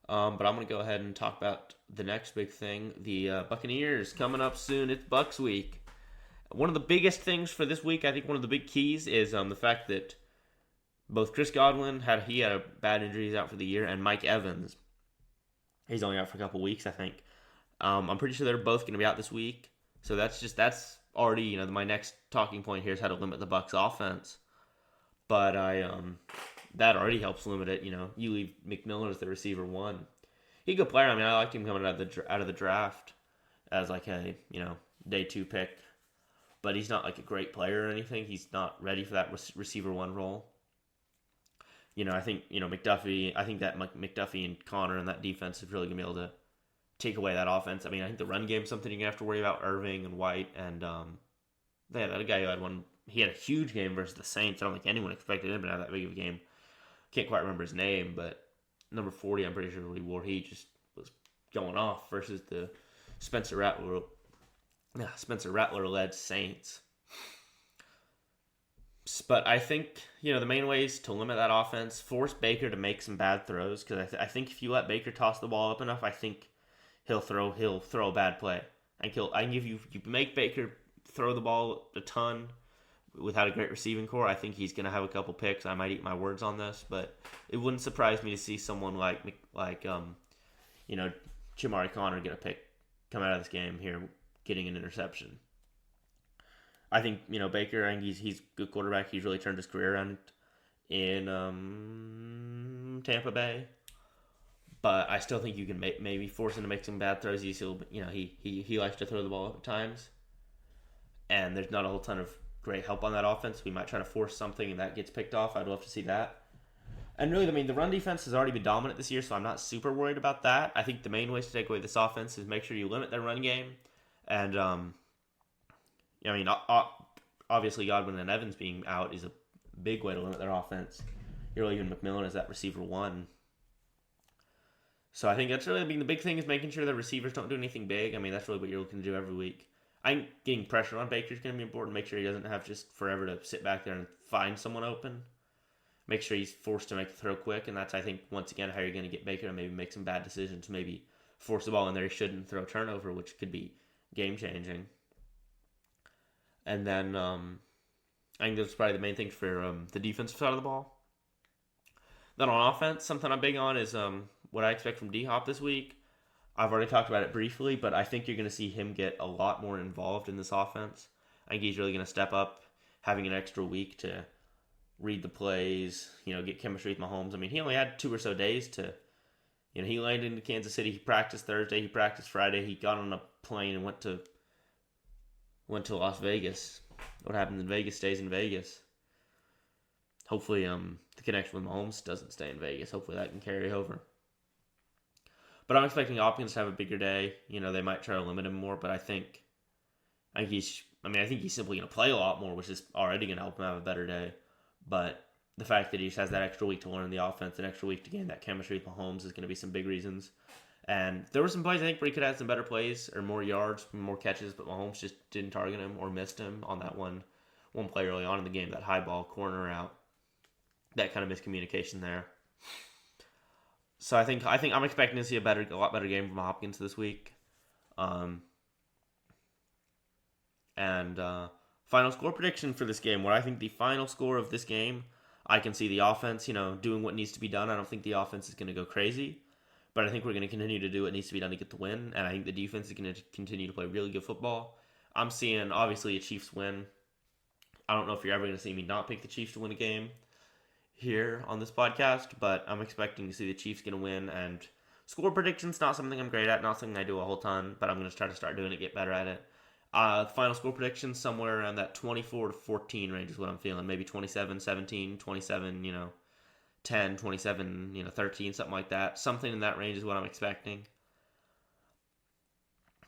But I'm going to go ahead and talk about the next big thing. The Buccaneers coming up soon. It's Bucs week. One of the biggest things for this week, I think one of the big keys is the fact that both Chris Godwin had a bad injury, he's out for the year, and Mike Evans, he's only out for a couple weeks, I think. I'm pretty sure they're both going to be out this week. So that's already, my next talking point here is how to limit the Bucs offense. But that already helps limit it. You leave McMillan as the receiver one. He's a good player. I mean, I liked him coming out of the draft as like a day 2 pick. But he's not like a great player or anything. He's not ready for that receiver one role. I think McDuffie. I think that McDuffie and Connor and that defense is really gonna be able to take away that offense. I mean, I think the run game is something you're gonna have to worry about. Irving and White and that guy who had one. He had a huge game versus the Saints. I don't think anyone expected him to have that big of a game. Can't quite remember his name, but number 40, I'm pretty sure what he wore. He just was going off versus the Spencer Rattler-led Saints. But I think, the main ways to limit that offense, force Baker to make some bad throws, because I think if you let Baker toss the ball up enough, I think he'll throw a bad play. I can give you make Baker throw the ball a ton without a great receiving core, I think he's going to have a couple picks. I might eat my words on this, but it wouldn't surprise me to see someone like Jamari Connor get a pick come out of this game here, getting an interception. I think, Baker, I think he's a good quarterback. He's really turned his career around in Tampa Bay. But I still think you can maybe force him to make some bad throws. He likes to throw the ball at times. And there's not a whole ton of great help on that offense. We might try to force something and that gets picked off. I'd love to see that. And really, the run defense has already been dominant this year, so I'm not super worried about that. I think the main ways to take away this offense is make sure you limit their run game. And, obviously Godwin and Evans being out is a big way to limit their offense. You're leaving McMillan as that receiver one. So I think that's really the big thing is making sure the receivers don't do anything big. I mean, that's really what you're looking to do every week. I think getting pressure on Baker is going to be important. Make sure he doesn't have just forever to sit back there and find someone open. Make sure he's forced to make a throw quick, and that's, I think, once again, how you're going to get Baker to maybe make some bad decisions. Maybe force the ball in there he shouldn't, throw a turnover, which could be game-changing. And then I think that's probably the main thing for the defensive side of the ball. Then on offense, something I'm big on is what I expect from D-Hop this week. I've already talked about it briefly, but I think you're going to see him get a lot more involved in this offense. I think he's really going to step up, having an extra week to read the plays, get chemistry with Mahomes. I mean, he only had 2 or so days to, he landed in Kansas City. He practiced Thursday. He practiced Friday. He got on a plane and went to Las Vegas. What happens in Vegas stays in Vegas. Hopefully, the connection with Mahomes doesn't stay in Vegas. Hopefully that can carry over. But I'm expecting Hopkins to have a bigger day. They might try to limit him more, but I think he's simply going to play a lot more, which is already going to help him have a better day. But the fact that he just has that extra week to learn the offense, an extra week to gain that chemistry with Mahomes is going to be some big reasons. And there were some plays, I think, where he could have some better plays or more yards, more catches, but Mahomes just didn't target him or missed him on that one play early on in the game, that high ball corner out. That kind of miscommunication there. So I think I'm expecting to see a lot better game from Hopkins this week. And final score prediction for this game, where I think the final score of this game, I can see the offense, doing what needs to be done. I don't think the offense is going to go crazy, but I think we're going to continue to do what needs to be done to get the win. And I think the defense is going to continue to play really good football. I'm seeing, obviously, a Chiefs win. I don't know if you're ever going to see me not pick the Chiefs to win a game here on this podcast, but I'm expecting to see the Chiefs going to win. And score predictions, not something I'm great at, not something I do a whole ton, but I'm going to try to start doing it, get better at it. Final score prediction, somewhere around that 24-14 range is what I'm feeling. Maybe 27-17, 27, 10, 27, 13, something like that. Something in that range is what I'm expecting.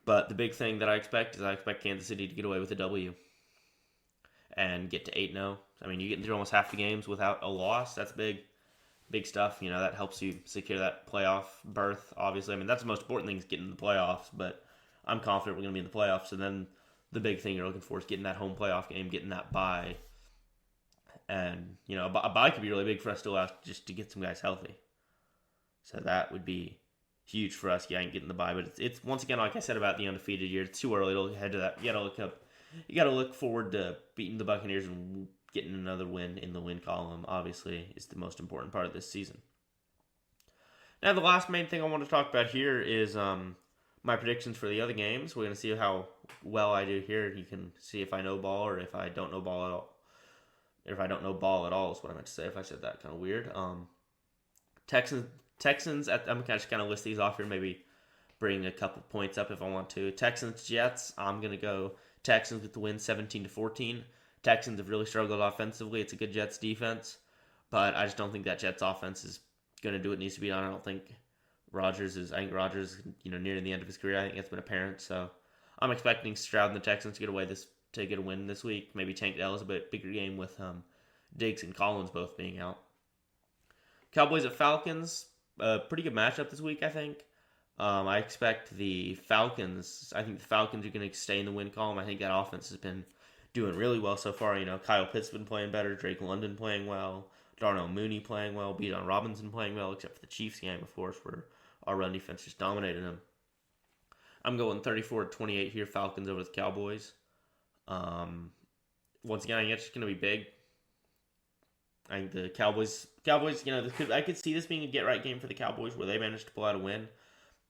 But the big thing that I expect is I expect Kansas City to get away with a W and get to 8-0. I mean, you get through almost half the games without a loss. That's big stuff. That helps you secure that playoff berth, obviously. I mean, that's the most important thing is getting in the playoffs, but I'm confident we're going to be in the playoffs. And then the big thing you're looking for is getting that home playoff game, getting that bye. And, a bye could be really big for us just to get some guys healthy. So that would be huge for us, getting the bye. But it's once again, like I said about the undefeated year, it's too early to head to that. You got to look forward to beating the Buccaneers and getting another win in the win column, obviously, is the most important part of this season. Now, the last main thing I want to talk about here is my predictions for the other games. We're going to see how well I do here. You can see if I know ball or if I don't know ball at all. If I don't know ball at all is what I meant to say. If I said that, kind of weird. Texans. I'm just kind of list these off here. Maybe bring a couple points up if I want to. Texans Jets. I'm going to go Texans with the win, 17-14. Texans have really struggled offensively. It's a good Jets defense, but I just don't think that Jets offense is going to do what needs to be done. I think Rodgers is nearing the end of his career. I think that's been apparent. So I'm expecting Stroud and the Texans to get a win this week. Maybe Tank Dell is a bit bigger game with Diggs and Collins both being out. Cowboys at Falcons, pretty good matchup this week, I think. I expect the Falcons. I think the Falcons are going to stay in the win column. I think that offense has been doing really well so far. Kyle Pitts been playing better, Drake London playing well, Darnell Mooney playing well, Bijan Robinson playing well, except for the Chiefs game, of course, where our run defense just dominated them. I'm going 34-28 here, Falcons over the Cowboys. Once again, I think it's going to be big. I think the Cowboys, I could see this being a get-right game for the Cowboys where they managed to pull out a win,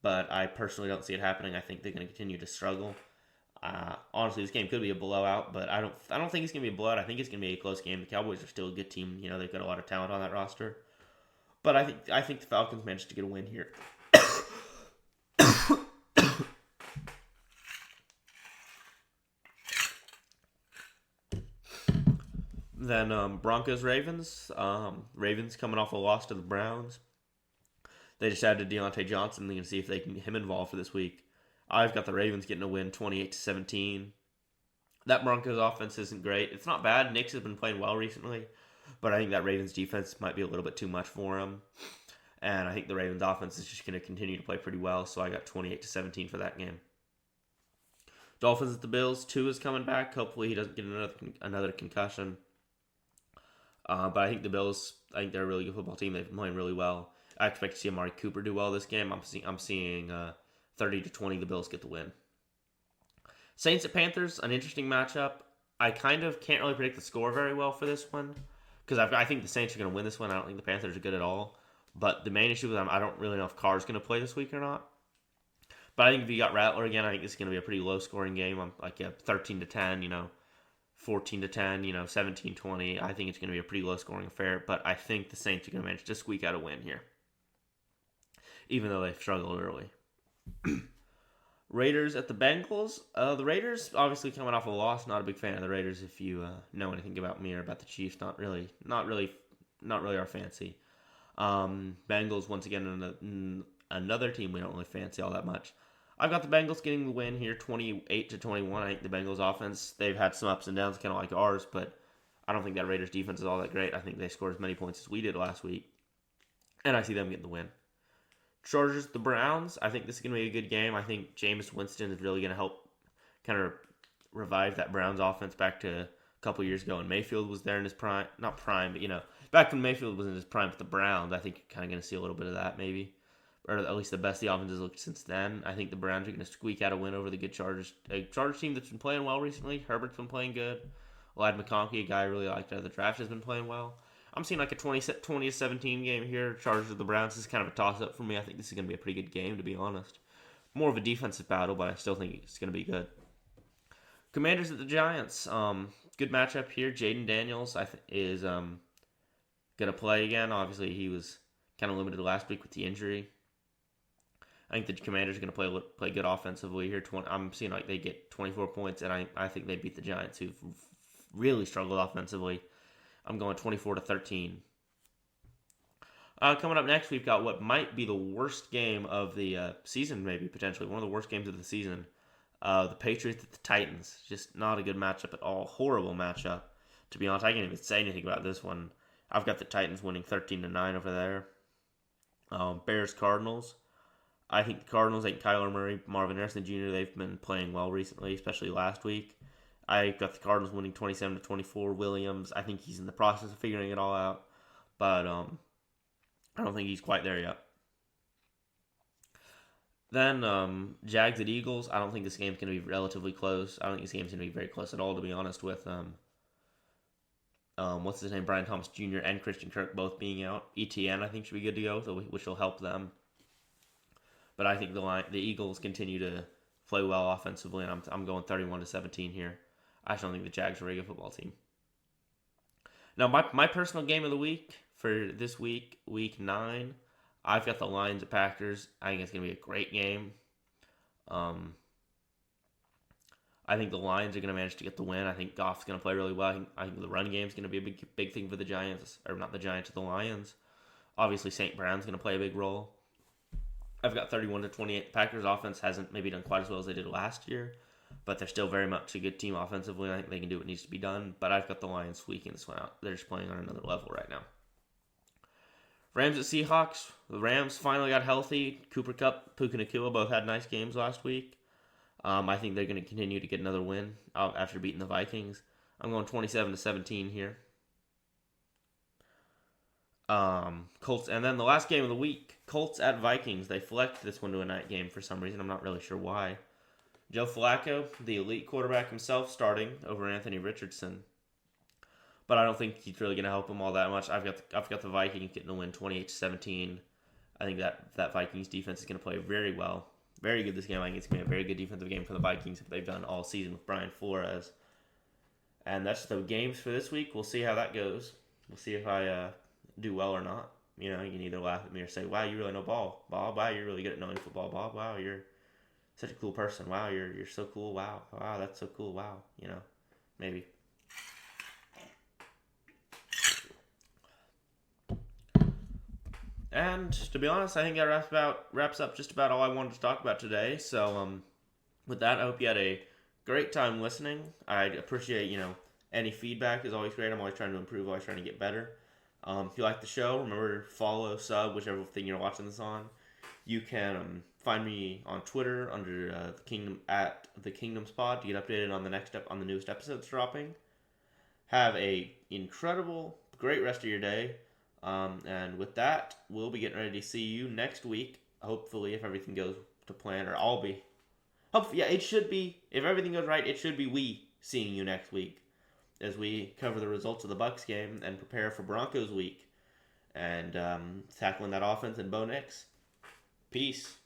but I personally don't see it happening. I think they're going to continue to struggle. Honestly, this game could be a blowout, but I don't think it's going to be a blowout. I think it's going to be a close game. The Cowboys are still a good team. They've got a lot of talent on that roster. But I think the Falcons managed to get a win here. Then Broncos-Ravens. Ravens coming off a loss to the Browns. They just added Deontay Johnson. They're going to see if they can get him involved for this week. I've got the Ravens getting a win 28-17. That Broncos offense isn't great. It's not bad. Knicks has been playing well recently, but I think that Ravens defense might be a little bit too much for him. And I think the Ravens offense is just going to continue to play pretty well, so I got 28-17 for that game. Dolphins at the Bills. Tua is coming back. Hopefully he doesn't get another concussion. But I think the Bills, they're a really good football team. They've been playing really well. I expect to see Amari Cooper do well this game. I'm seeing 30-20, the Bills get the win. Saints at Panthers, an interesting matchup. I kind of can't really predict the score very well for this one because I think the Saints are going to win this one. I don't think the Panthers are good at all. But the main issue with them, I don't really know if Carr's going to play this week or not. But I think if you got Rattler again, I think it's going to be a pretty low-scoring game. I'm like 13-10, 14-10, 17-20. I think it's going to be a pretty low-scoring affair. But I think the Saints are going to manage to squeak out a win here, even though they've struggled early. Raiders at the Bengals. The Raiders obviously coming off a loss. Not a big fan of the Raiders. If you know anything about me or about the Chiefs, not really our fancy. Bengals once again another team we don't really fancy all that much. I've got the Bengals getting the win here, 28-21. I think the Bengals offense, they've had some ups and downs, kind of like ours, but I don't think that Raiders defense is all that great. I think they scored as many points as we did last week, and I see them getting the win. Chargers, the Browns. I think this is going to be a good game. I think Jameis Winston is really going to help kind of revive that Browns offense back to a couple years ago when Mayfield was there in his prime. Not prime, but, back when Mayfield was in his prime with the Browns. I think you're kind of going to see a little bit of that maybe. or at least the best the offense has looked since then. I think the Browns are going to squeak out a win over the good Chargers. A Chargers team that's been playing well recently. Herbert's been playing good. Ladd McConkey, a guy I really liked out of the draft, has been playing well. I'm seeing like a 20-17 game here. Chargers of the Browns is kind of a toss-up for me. I think this is going to be a pretty good game, to be honest. More of a defensive battle, but I still think it's going to be good. Commanders at the Giants. Good matchup here. Jaden Daniels is going to play again. Obviously, he was kind of limited last week with the injury. I think the Commanders are going to play good offensively here. I'm seeing like they get 24 points, and I think they beat the Giants, who've really struggled offensively. I'm going 24-13. Coming up next, we've got what might be the worst game of the season, maybe potentially one of the worst games of the season. The Patriots at the Titans. Just not a good matchup at all. Horrible matchup. To be honest, I can't even say anything about this one. I've got the Titans winning 13-9 over there. Bears Cardinals. I think the Cardinals, like Kyler Murray, Marvin Harrison Jr., they've been playing well recently, especially last week. I got the Cardinals winning 27-24. Williams, I think he's in the process of figuring it all out, but I don't think he's quite there yet. Then Jags at Eagles. I don't think this game's going to be relatively close. I don't think this game's going to be very close at all, to be honest, with what's his name, Brian Thomas Jr. and Christian Kirk both being out. ETN, I think, should be good to go, which will help them. But I think the Eagles continue to play well offensively, and I'm going 31-17 here. I just don't think the Jags are a very good football team. Now, my personal game of the week for this week, week 9, I've got the Lions at Packers. I think it's going to be a great game. I think the Lions are going to manage to get the win. I think Goff's going to play really well. I think the run game is going to be a big thing for the Giants, or not the Giants, the Lions. Obviously, St. Brown's going to play a big role. I've got 31-28. The Packers offense hasn't maybe done quite as well as they did last year, but they're still very much a good team offensively. I think they can do what needs to be done, but I've got the Lions squeaking this one out. They're just playing on another level right now. Rams at Seahawks. The Rams finally got healthy. Cooper Kupp, Puka Nacua both had nice games last week. I think they're going to continue to get another win after beating the Vikings. I'm going 27-17 here. Colts, and then the last game of the week, Colts at Vikings. They flexed this one to a night game for some reason. I'm not really sure why. Joe Flacco, the elite quarterback himself, starting over Anthony Richardson. But I don't think he's really going to help him all that much. I've got the Vikings getting the win 28-17. I think that Vikings defense is going to play very well. Very good this game. I think it's going to be a very good defensive game for the Vikings that they've done all season with Brian Flores. And that's the games for this week. We'll see how that goes. We'll see if I do well or not. You know, you can either laugh at me or say, wow, you really know ball. Bob, wow, you're really good at knowing football. Bob, wow, you're such a cool person. Wow, you're so cool. Wow, that's so cool. Wow, you know, maybe. And to be honest, I think that wraps up just about all I wanted to talk about today. So with that, I hope you had a great time listening. I appreciate, any feedback is always great. I'm always trying to improve, always trying to get better. If you like the show, remember follow, sub, whichever thing you're watching this on. You can find me on Twitter under the Kingdom at the Kingdoms Pod to get updated on the newest episodes dropping. Have a incredible, great rest of your day. And with that, we'll be getting ready to see you next week. Hopefully, if everything goes to plan, or I'll be. Hopefully, yeah, it should be. If everything goes right, it should be we seeing you next week as we cover the results of the Bucs game and prepare for Broncos week and tackling that offense and Bo Nix. Peace.